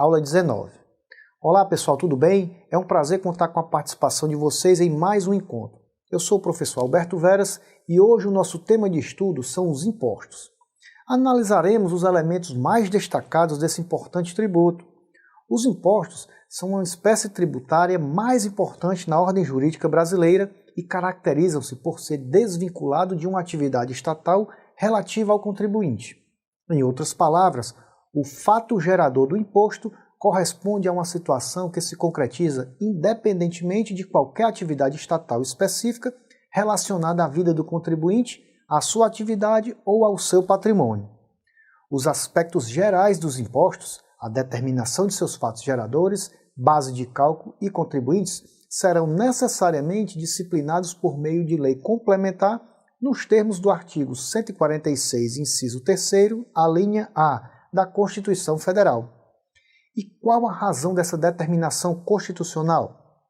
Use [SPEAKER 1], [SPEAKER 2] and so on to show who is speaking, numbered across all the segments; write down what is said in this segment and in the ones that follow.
[SPEAKER 1] Aula 19. Olá pessoal, tudo bem? É um prazer contar com a participação de vocês em mais um encontro. Eu sou o professor Alberto Veras e hoje o nosso tema de estudo são os impostos. Analisaremos os elementos mais destacados desse importante tributo. Os impostos são uma espécie tributária mais importante na ordem jurídica brasileira e caracterizam-se por ser desvinculado de uma atividade estatal relativa ao contribuinte. Em outras palavras, o fato gerador do imposto corresponde a uma situação que se concretiza independentemente de qualquer atividade estatal específica relacionada à vida do contribuinte, à sua atividade ou ao seu patrimônio. Os aspectos gerais dos impostos, a determinação de seus fatos geradores, base de cálculo e contribuintes serão necessariamente disciplinados por meio de lei complementar nos termos do artigo 146, inciso 3º, a linha A da Constituição Federal. E qual a razão dessa determinação constitucional?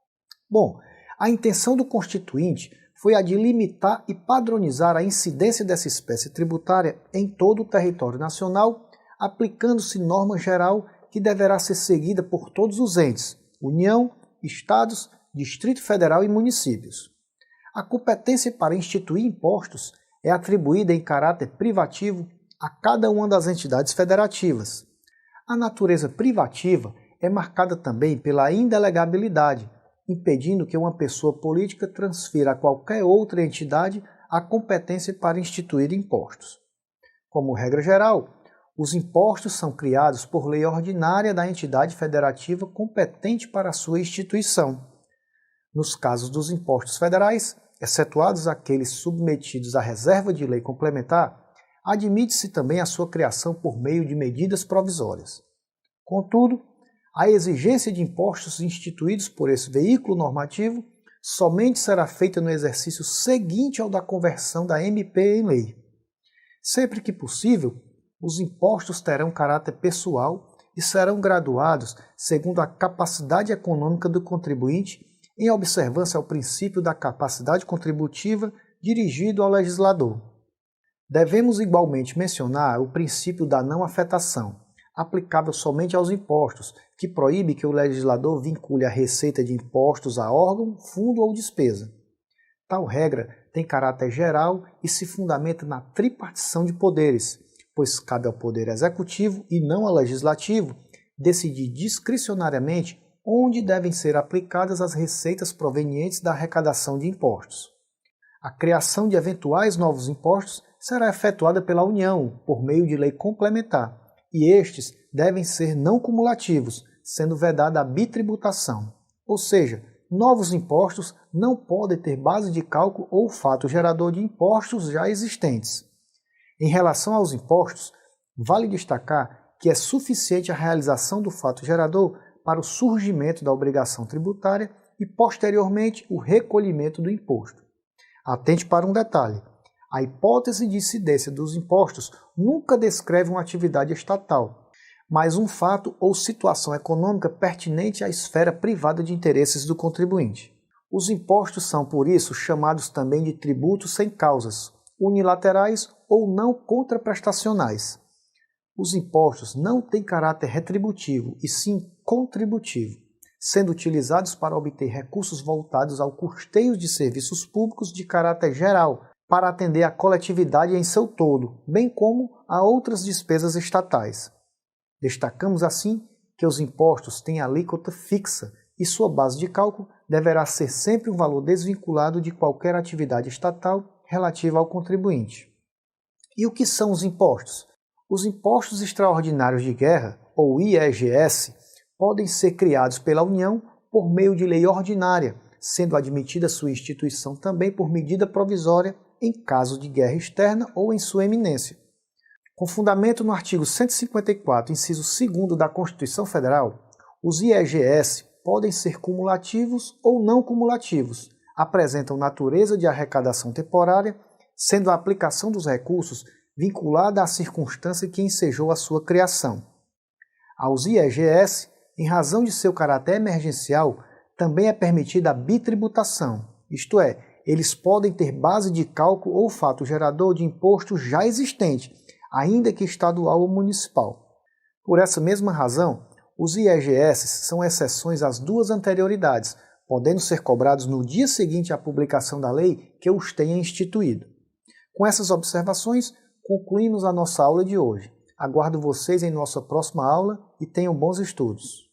[SPEAKER 1] Bom, a intenção do Constituinte foi a de limitar e padronizar a incidência dessa espécie tributária em todo o território nacional, aplicando-se norma geral que deverá ser seguida por todos os entes, União, Estados, Distrito Federal e municípios. A competência para instituir impostos é atribuída em caráter privativo a cada uma das entidades federativas. A natureza privativa é marcada também pela indelegabilidade, impedindo que uma pessoa política transfira a qualquer outra entidade a competência para instituir impostos. Como regra geral, os impostos são criados por lei ordinária da entidade federativa competente para a sua instituição. Nos casos dos impostos federais, excetuados aqueles submetidos à reserva de lei complementar, admite-se também a sua criação por meio de medidas provisórias. Contudo, a exigência de impostos instituídos por esse veículo normativo somente será feita no exercício seguinte ao da conversão da MP em lei. Sempre que possível, os impostos terão caráter pessoal e serão graduados segundo a capacidade econômica do contribuinte, em observância ao princípio da capacidade contributiva dirigido ao legislador. Devemos igualmente mencionar o princípio da não afetação, aplicável somente aos impostos, que proíbe que o legislador vincule a receita de impostos a órgão, fundo ou despesa. Tal regra tem caráter geral e se fundamenta na tripartição de poderes, pois cabe ao Poder Executivo e não ao Legislativo decidir discricionariamente onde devem ser aplicadas as receitas provenientes da arrecadação de impostos. A criação de eventuais novos impostos será efetuada pela União, por meio de lei complementar, e estes devem ser não cumulativos, sendo vedada a bitributação. Ou seja, novos impostos não podem ter base de cálculo ou fato gerador de impostos já existentes. Em relação aos impostos, vale destacar que é suficiente a realização do fato gerador para o surgimento da obrigação tributária e, posteriormente, o recolhimento do imposto. Atente para um detalhe. A hipótese de incidência dos impostos nunca descreve uma atividade estatal, mas um fato ou situação econômica pertinente à esfera privada de interesses do contribuinte. Os impostos são, por isso, chamados também de tributos sem causas, unilaterais ou não contraprestacionais. Os impostos não têm caráter retributivo, e sim contributivo, sendo utilizados para obter recursos voltados ao custeio de serviços públicos de caráter geral, para atender à coletividade em seu todo, bem como a outras despesas estatais. Destacamos assim que os impostos têm alíquota fixa e sua base de cálculo deverá ser sempre um valor desvinculado de qualquer atividade estatal relativa ao contribuinte. E o que são os impostos? Os impostos extraordinários de guerra, ou IEGS, podem ser criados pela União por meio de lei ordinária, sendo admitida sua instituição também por medida provisória em caso de guerra externa ou em sua eminência. Com fundamento no artigo 154, inciso 2º da Constituição Federal, os IEGS podem ser cumulativos ou não cumulativos, apresentam natureza de arrecadação temporária, sendo a aplicação dos recursos vinculada à circunstância que ensejou a sua criação. Aos IEGS, em razão de seu caráter emergencial, também é permitida a bitributação, isto é, eles podem ter base de cálculo ou fato gerador de imposto já existente, ainda que estadual ou municipal. Por essa mesma razão, Os IEGS são exceções às duas anterioridades, podendo ser cobrados no dia seguinte à publicação da lei que os tenha instituído. Com essas observações, concluímos a nossa aula de hoje. Aguardo vocês em nossa próxima aula e tenham bons estudos.